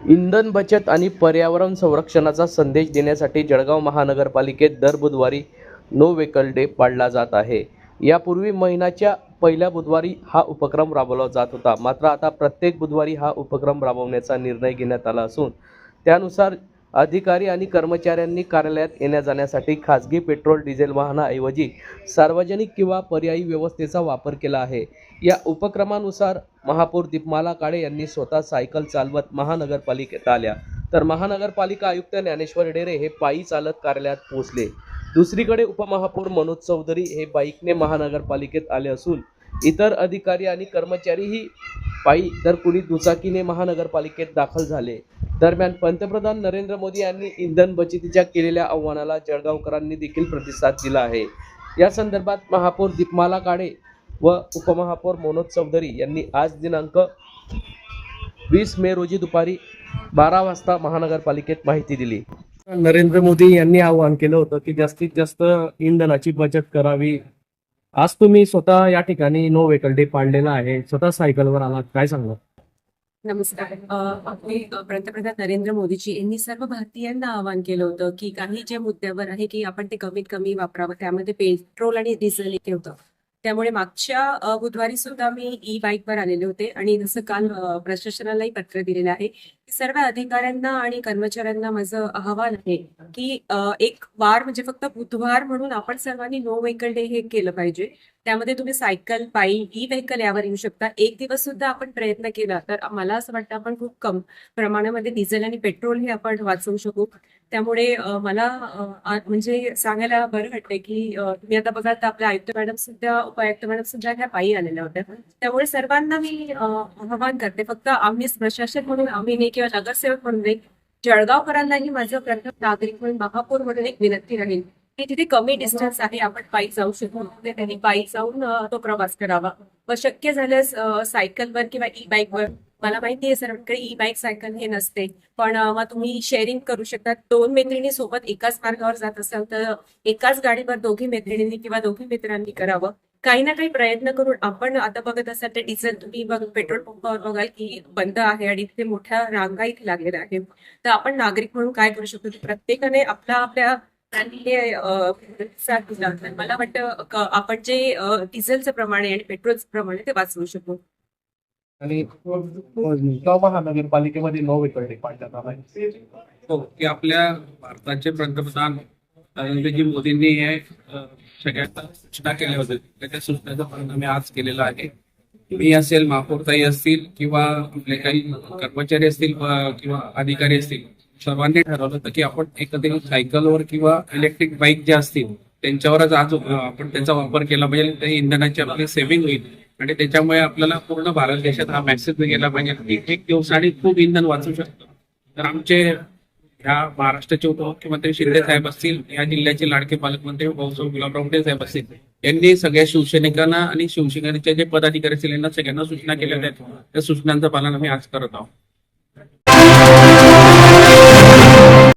इंधन बचत आणि पर्यावरण संरक्षणाचा संदेश देण्यासाठी जळगाव महानगरपालिकेत दर बुधवारी नो व्हेकल डे पाळला जात आहे। यापूर्वी महिन्याच्या पहिल्या बुधवारी हा उपक्रम राबवला जात होता, मात्र आता प्रत्येक बुधवारी हा उपक्रम राबवण्याचा निर्णय घेण्यात आला असून त्यानुसार अधिकारी आणि कर्मचाऱ्यांनी कार्यालयात येण्या जाण्यासाठी खासगी पेट्रोल डिझेल वाहनाऐवजी सार्वजनिक किंवा पर्यायी व्यवस्थेचा वापर केला आहे। या उपक्रमानुसार महापौर दीपमाला काळे यांनी स्वतः सायकल चालवत महानगरपालिकेत आल्या, तर महानगरपालिका आयुक्त ज्ञानेश्वर डेरे हे पायी चालत कार्यालयात पोहोचले। दुसरीकडे उपमहापौर मनोज चौधरी हे बाईकने महानगरपालिकेत आले असून इतर अधिकारी आणि कर्मचारीही पायी तर कुणी दुचाकीने महानगरपालिकेत दाखल झाले। दरम्यान पंतप्रधान नरेंद्र मोदी यांनी इंधन बचतीच्या केलेल्या आव्हानाला जळगावकरांनी देखील प्रतिसाद दिला आहे। या संदर्भात महापौर दीपमाला काळे व उपमहापौर मनोज चौधरी यांनी आज दिनांक 20 मे रोजी दुपारी 12 वाजता महानगरपालिकेत माहिती दिली। नरेंद्र मोदी यांनी आवाहन केलं होतं की जास्तीत जास्त इंधनाची बचत करावी। आज तुम्ही स्वतः या ठिकाणी नो व्हेकल डे पाळलेला आहे, स्वतः सायकलवर आलात, काय सांगणार? नमस्कार. आपले पंतप्रधान नरेंद्र मोदीजी यांनी सर्व भारतीयांना आवाहन केलं होतं की काही ज्या मुद्द्यावर आहे की आपण ते कमीत कमी वापरावं, त्यामध्ये पेट्रोल आणि डिझेल येते होतं। त्यामुळे मागच्या बुधवारी सुद्धा मी ई बाईकवर आलेले होते आणि जसं काल प्रशासनालाही पत्र दिलेलं आहे की सर्व अधिकाऱ्यांना आणि कर्मचाऱ्यांना माझं आवाहन आहे की एक वार म्हणजे फक्त बुधवार म्हणून आपण सर्वांनी नो व्हेकल डे हे केलं पाहिजे। त्यामध्ये तुम्ही सायकल, पायी, ई व्हेकल यावर येऊ शकता। एक दिवस सुद्धा आपण प्रयत्न केला तर मला असं वाटतं आपण खूप कम प्रमाणामध्ये डिझेल आणि पेट्रोल हे आपण वाचवू शकू। त्यामुळे मला म्हणजे सांगायला बरं वाटतंय की तुम्ही आता बघा तर आपल्या आयुक्त मॅडम सुद्धा, उपायुक्त मॅडम सुद्धा ह्या पायी आलेल्या होत्या। त्यामुळे सर्वांना मी आवाहन करते, फक्त आम्ही प्रशासक म्हणून आम्ही नाही किंवा नगरसेवक म्हणून नाही, जळगावकरांनाही माझं प्रथम नागरिक म्हणून महापौर म्हणून एक विनंती राहील की तिथे कमी डिस्टन्स आहे, आपण पायी जाऊ शकतो, त्यांनी पायी जाऊन तो प्रवास करावा व शक्य झाल्यास सायकलवर किंवा ई बाईकवर। मला माहिती आहे सर्वांकडे ई बाईक, सायकल हे नसते, पण मग तुम्ही शेअरिंग करू शकता। 2 मैत्रिणी सोबत एकाच मार्गावर जात असाल तर एकाच गाडीवर दोघी मैत्रिणींनी किंवा दोघी मित्रांनी करावं। काही ना काही प्रयत्न करून आपण आता बघत असाल तर डिझेल तुम्ही पेट्रोल पंपावर बघाल की बंद आहे आणि तिथे मोठ्या रांगा इथे लागलेल्या आहेत। तर आपण नागरिक म्हणून काय करू शकतो, प्रत्येकाने आपल्या प्रतिसाद दिला तर मला वाटतं आपण जे डिझेलचं प्रमाण आहे आणि पेट्रोलचं प्रमाण आहे ते वाचवू शकू। आणि महानगरपालिकेमध्ये नो व्हेकल डे पाळण्यात आला आहे। हो, की आपल्या भारताचे पंतप्रधान नरेंद्रजी मोदींनी हे सगळ्यांना सूचना केल्या होत्या, त्या सूचनेचा पालन आम्ही आज केलेला आहे। मी असेल, महापौरताई असतील किंवा आपले काही कर्मचारी असतील किंवा अधिकारी असतील, सर्वांनी ठरवलं होतं की आपण एकत्रित सायकलवर किंवा इलेक्ट्रिक बाईक ज्या असतील त्यांच्यावरच आज आपण त्यांचा वापर केला पाहिजे। त्या इंधनाची आपली सेव्हिंग होईल आणि त्याच्यामुळे आपल्याला पूर्ण भारत देशात हा मेसेज गेला पाहिजे की एक दिवसाने खूप इंधन वाचू शकतं। तर आमचे ह्या महाराष्ट्राचे उपमुख्यमंत्री शिंदे साहेब असतील, या जिल्ह्याचे लाडके पालकमंत्री भाऊसाहेब गुलाबराव साहेब असतील, यांनी सगळ्या शिवसैनिकांना आणि शिवसेनेचे जे पदाधिकारी असतील यांना सगळ्यांना सूचना केल्या आहेत। त्या सूचनांचं पालन आम्ही आज करत आहोत।